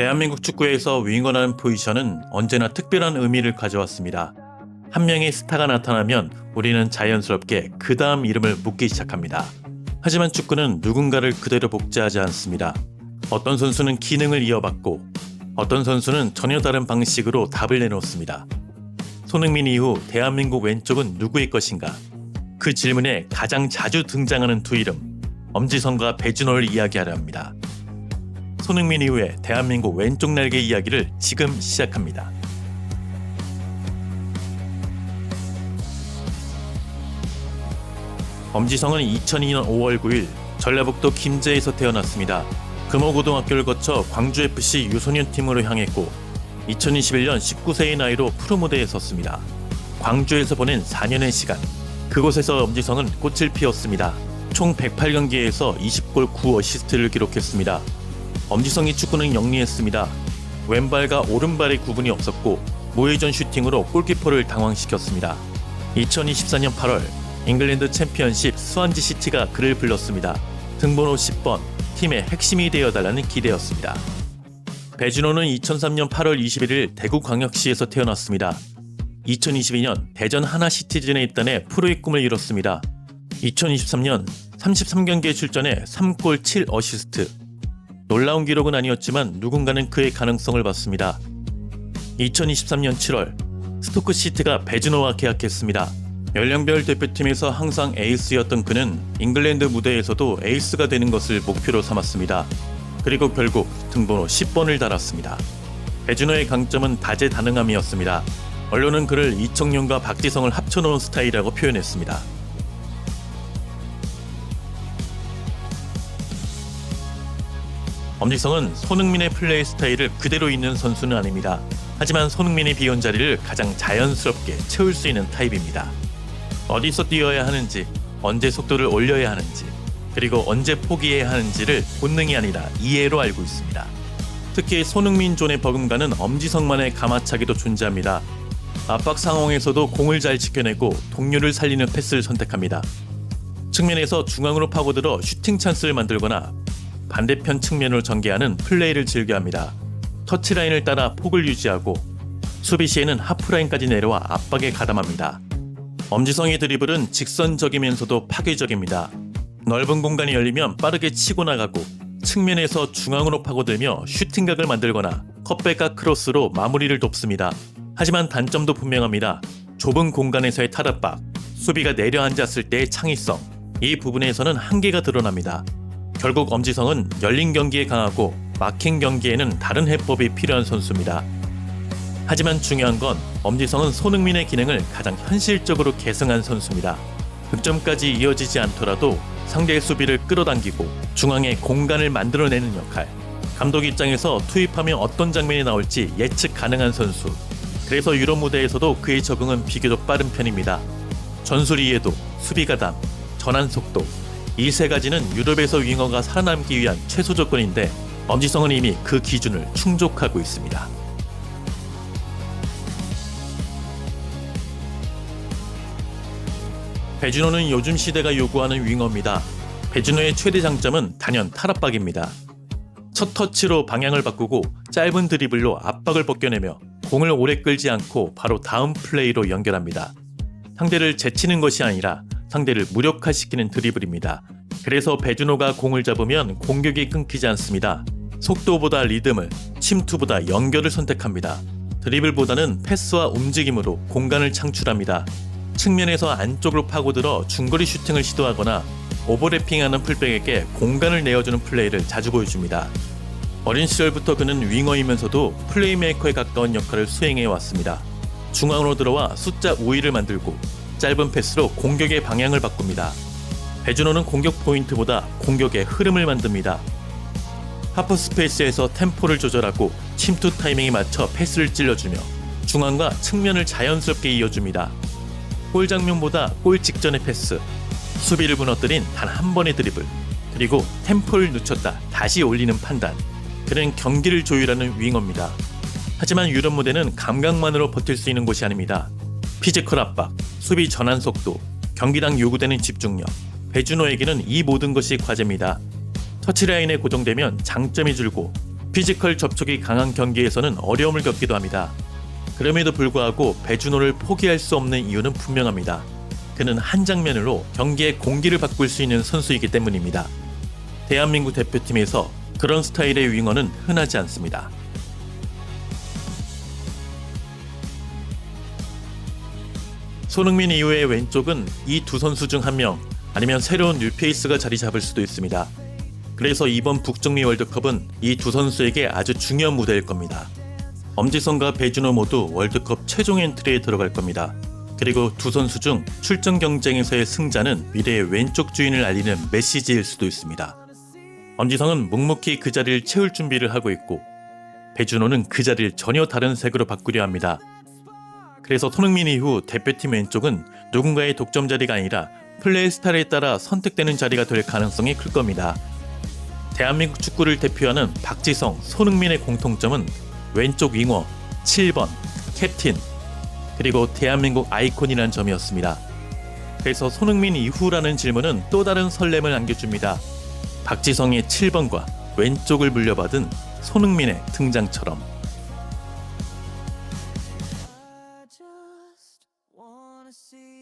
대한민국 축구에서 윙어라는 포지션은 언제나 특별한 의미를 가져왔습니다. 한 명의 스타가 나타나면 우리는 자연스럽게 그 다음 이름을 묻기 시작합니다. 하지만 축구는 누군가를 그대로 복제하지 않습니다. 어떤 선수는 기능을 이어받고 어떤 선수는 전혀 다른 방식으로 답을 내놓습니다. 손흥민 이후 대한민국 왼쪽은 누구의 것인가? 그 질문에 가장 자주 등장하는 두 이름, 엄지성과 배준호를 이야기하려 합니다. 손흥민 이후에 대한민국 왼쪽 날개 이야기를 지금 시작합니다. 엄지성은 2002년 5월 9일 전라북도 김제에서 태어났습니다. 금호고등학교를 거쳐 광주FC 유소년 팀으로 향했고 2021년 19세의 나이로 프로무대에 섰습니다. 광주에서 보낸 4년의 시간, 그곳에서 엄지성은 꽃을 피웠습니다. 총 108경기에서 20골 9어시스트를 기록했습니다. 엄지성이 축구는 영리했습니다. 왼발과 오른발의 구분이 없었고 무회전 슈팅으로 골키퍼를 당황시켰습니다. 2024년 8월 잉글랜드 챔피언십 스완지 시티가 그를 불렀습니다. 등번호 10번, 팀의 핵심이 되어달라는 기대였습니다. 배준호는 2003년 8월 21일 대구광역시에서 태어났습니다. 2022년 대전 하나시티즌에 입단해 프로의 꿈을 이뤘습니다. 2023년 33경기에 출전해 3골 7어시스트. 놀라운 기록은 아니었지만 누군가는 그의 가능성을 봤습니다. 2023년 7월 스토크시티가 배준호와 계약했습니다. 연령별 대표팀에서 항상 에이스였던 그는 잉글랜드 무대에서도 에이스가 되는 것을 목표로 삼았습니다. 그리고 결국 등번호 10번을 달았습니다. 배준호의 강점은 다재다능함이었습니다. 언론은 그를 이청용과 박지성을 합쳐놓은 스타일이라고 표현했습니다. 엄지성은 손흥민의 플레이 스타일을 그대로 있는 선수는 아닙니다. 하지만 손흥민의 비운 자리를 가장 자연스럽게 채울 수 있는 타입입니다. 어디서 뛰어야 하는지, 언제 속도를 올려야 하는지, 그리고 언제 포기해야 하는지를 본능이 아니라 이해로 알고 있습니다. 특히 손흥민 존의 버금가는 엄지성만의 가마차기도 존재합니다. 압박 상황에서도 공을 잘 지켜내고 동료를 살리는 패스를 선택합니다. 측면에서 중앙으로 파고들어 슈팅 찬스를 만들거나 반대편 측면으로 전개하는 플레이를 즐겨합니다. 터치라인을 따라 폭을 유지하고 수비 시에는 하프라인까지 내려와 압박에 가담합니다. 엄지성의 드리블은 직선적이면서도 파괴적입니다. 넓은 공간이 열리면 빠르게 치고 나가고 측면에서 중앙으로 파고들며 슈팅각을 만들거나 컵백과 크로스로 마무리를 돕습니다. 하지만 단점도 분명합니다. 좁은 공간에서의 탈압박, 수비가 내려앉았을 때의 창의성, 이 부분에서는 한계가 드러납니다. 결국 엄지성은 열린 경기에 강하고 막힌 경기에는 다른 해법이 필요한 선수입니다. 하지만 중요한 건 엄지성은 손흥민의 기능을 가장 현실적으로 계승한 선수입니다. 득점까지 이어지지 않더라도 상대의 수비를 끌어당기고 중앙에 공간을 만들어내는 역할, 감독 입장에서 투입하면 어떤 장면이 나올지 예측 가능한 선수. 그래서 유럽 무대에서도 그의 적응은 비교적 빠른 편입니다. 전술 이해도, 수비 가담, 전환 속도, 이 세 가지는 유럽에서 윙어가 살아남기 위한 최소 조건인데 엄지성은 이미 그 기준을 충족하고 있습니다. 배준호는 요즘 시대가 요구하는 윙어입니다. 배준호의 최대 장점은 단연 탈압박입니다. 첫 터치로 방향을 바꾸고 짧은 드리블로 압박을 벗겨내며 공을 오래 끌지 않고 바로 다음 플레이로 연결합니다. 상대를 제치는 것이 아니라 상대를 무력화시키는 드리블입니다. 그래서 배준호가 공을 잡으면 공격이 끊기지 않습니다. 속도보다 리듬을, 침투보다 연결을 선택합니다. 드리블보다는 패스와 움직임으로 공간을 창출합니다. 측면에서 안쪽으로 파고들어 중거리 슈팅을 시도하거나 오버래핑하는 풀백에게 공간을 내어주는 플레이를 자주 보여줍니다. 어린 시절부터 그는 윙어이면서도 플레이메이커에 가까운 역할을 수행해왔습니다. 중앙으로 들어와 숫자 우위를 만들고 짧은 패스로 공격의 방향을 바꿉니다. 배준호는 공격 포인트보다 공격의 흐름을 만듭니다. 하프 스페이스에서 템포를 조절하고 침투 타이밍에 맞춰 패스를 찔러주며 중앙과 측면을 자연스럽게 이어줍니다. 골 장면보다 골 직전의 패스, 수비를 무너뜨린 단 한 번의 드리블, 그리고 템포를 늦췄다 다시 올리는 판단. 그는 경기를 조율하는 윙어입니다. 하지만 유럽 무대는 감각만으로 버틸 수 있는 곳이 아닙니다. 피지컬 압박, 수비 전환 속도, 경기당 요구되는 집중력, 배준호에게는 이 모든 것이 과제입니다. 터치라인에 고정되면 장점이 줄고 피지컬 접촉이 강한 경기에서는 어려움을 겪기도 합니다. 그럼에도 불구하고 배준호를 포기할 수 없는 이유는 분명합니다. 그는 한 장면으로 경기의 공기를 바꿀 수 있는 선수이기 때문입니다. 대한민국 대표팀에서 그런 스타일의 윙어는 흔하지 않습니다. 손흥민 이후의 왼쪽은 이 두 선수 중 한 명, 아니면 새로운 뉴페이스가 자리 잡을 수도 있습니다. 그래서 이번 북중미 월드컵은 이 두 선수에게 아주 중요한 무대일 겁니다. 엄지성과 배준호 모두 월드컵 최종 엔트리에 들어갈 겁니다. 그리고 두 선수 중 출전 경쟁에서의 승자는 미래의 왼쪽 주인을 알리는 메시지일 수도 있습니다. 엄지성은 묵묵히 그 자리를 채울 준비를 하고 있고, 배준호는 그 자리를 전혀 다른 색으로 바꾸려 합니다. 그래서 손흥민 이후 대표팀 왼쪽은 누군가의 독점 자리가 아니라 플레이 스타일에 따라 선택되는 자리가 될 가능성이 클 겁니다. 대한민국 축구를 대표하는 박지성, 손흥민의 공통점은 왼쪽 윙어, 7번, 캡틴, 그리고 대한민국 아이콘이라는 점이었습니다. 그래서 손흥민 이후라는 질문은 또 다른 설렘을 안겨줍니다. 박지성의 7번과 왼쪽을 물려받은 손흥민의 등장처럼. I just wanna see